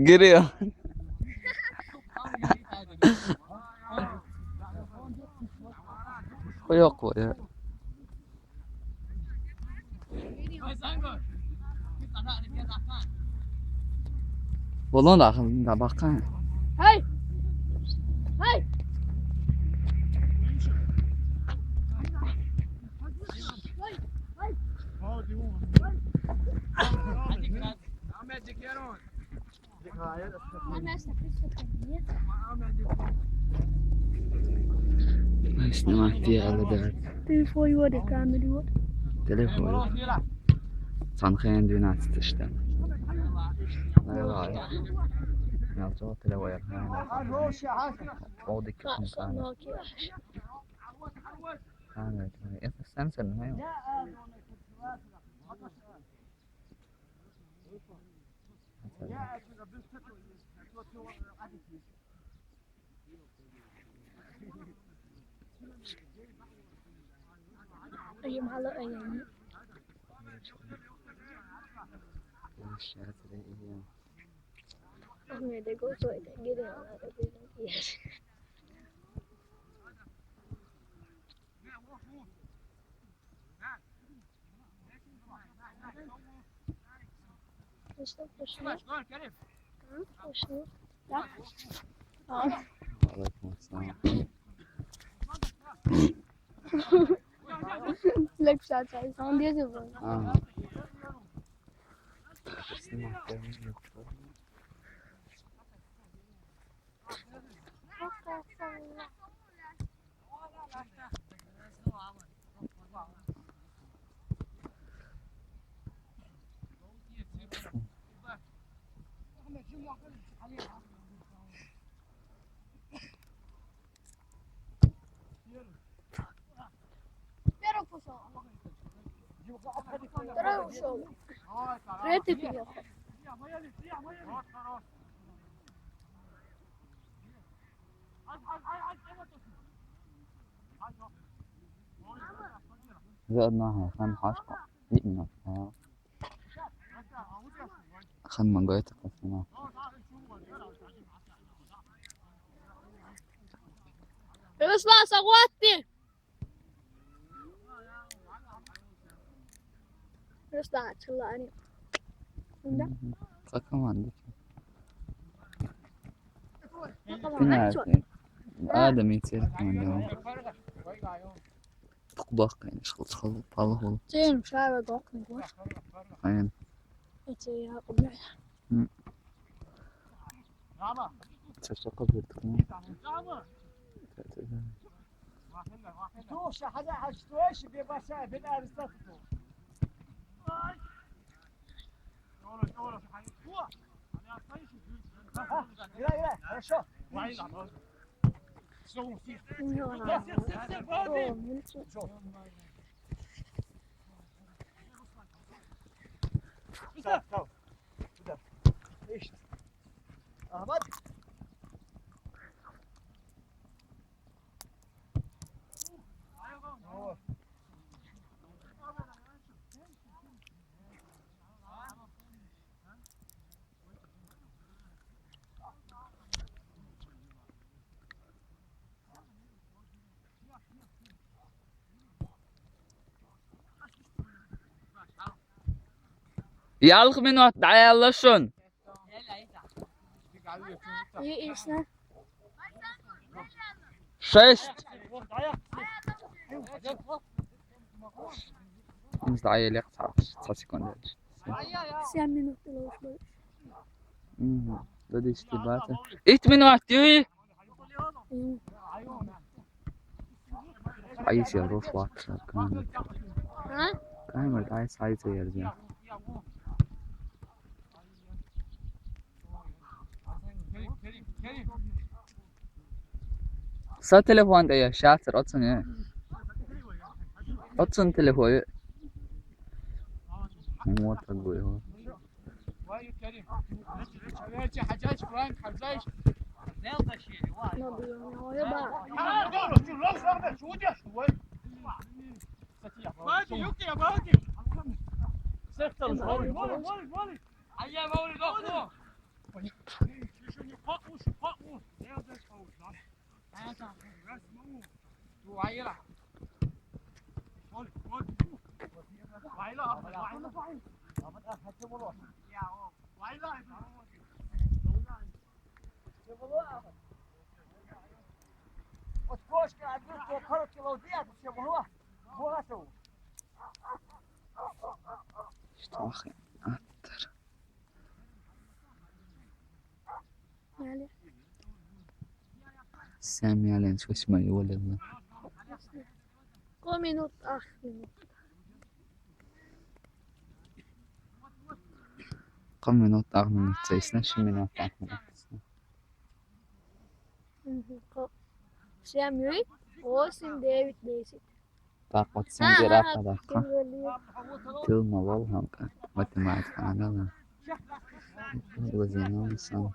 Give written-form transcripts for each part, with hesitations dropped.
Giriyor. Yok bu ya. Bolon da bakın. Hey! Hey! Snimak diye aldı. Telefon var ya, kamera var. Telefon. Sanki dünyası işte. Ne var ya? Yalçın telefon ya. O dikkat insan. Evet. Sen ne ya? Ayım hala ayım. Ahmet de gözüyle gidiyorlar da bizim yer. İşte kuşlar. Kuşlar. Ya. Aleykümselam. Leuk staat zij van deze van. Ha. Rete piyor. زادنا خان حاشقة يئنا خان من قويتك بسنا Terus lah, sakwati. Terus lah, celah ni. Enggak. فكمان Kamu ديك آدم يصير كمان دوام تقبق يعني شغل بالهول Sen şahane dokun bu. عين Ece ya umma. تشتغل بالتقنية توش حدا حشتوش ببسا بالارزاق Играй, хорошо. Став. Туда. Отлично. Ахмад. Вот. Yalıq minut dayanlaşın. İyi işler. 6. Biz daha yelek sekund. 7 minuter lås. ده اشتباهات 8 minut diyor. عايز يروح واتساب كامل Ha? كامل عايز يرجع سا تليفون ده يا شاطر اتصن يا اتصن تليفون مو تقوي هو No diyor ne bak. Кошка, одну короткий лаудиат, все было. Волосу. İşte bakın attır. Yani سامي على شو اسمه يولد o minut 8 minut. كم minut 8 minut 12 minut 8 minut 7 minut 8 9 10. طاقة سنجرة طاقة تلما والله ماتماتيك أنا وزينون صار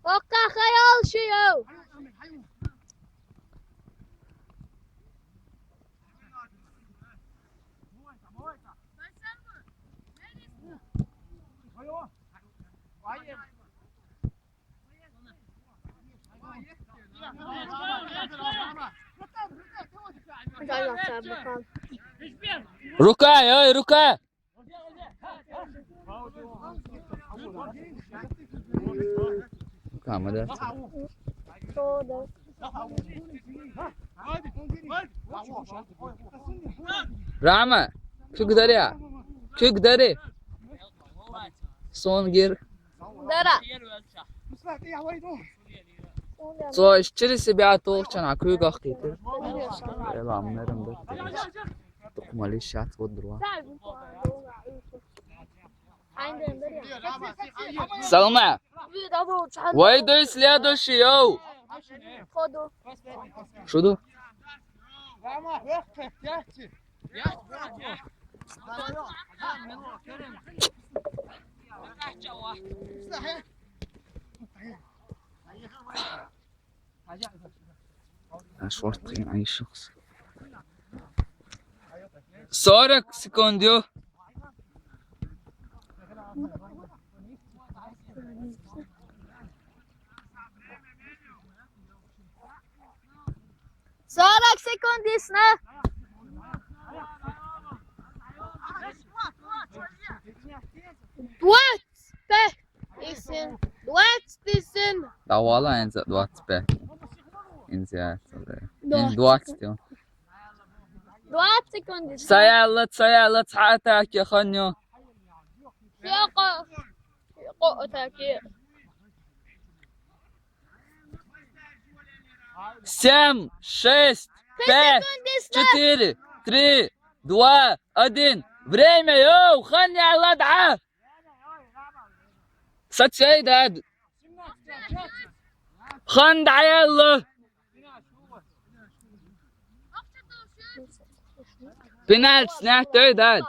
Oka hayal şu. ركع يا ركع ركع مدى رامة شو قدر يا شو قدر صون غير Dara. صو اشتري سبيعة كان عكوي قاقيتر يلا عمرهم ده تقمالي شات ودروا سلمى ويدوس ليادو شيو شو دو شورتين أي شخص صارك سكونديو Sarak sekundisne. Двадцать. Да والله انزل 25 انزل ان 20 20 sekundisne. سيالة حياتك يا خنيو Yoko. Yoko taki. 7 6 5 4 3 2 1 время يو خلني على الوضعة Satsay dad. Khan dayallah. Penalty snap dad.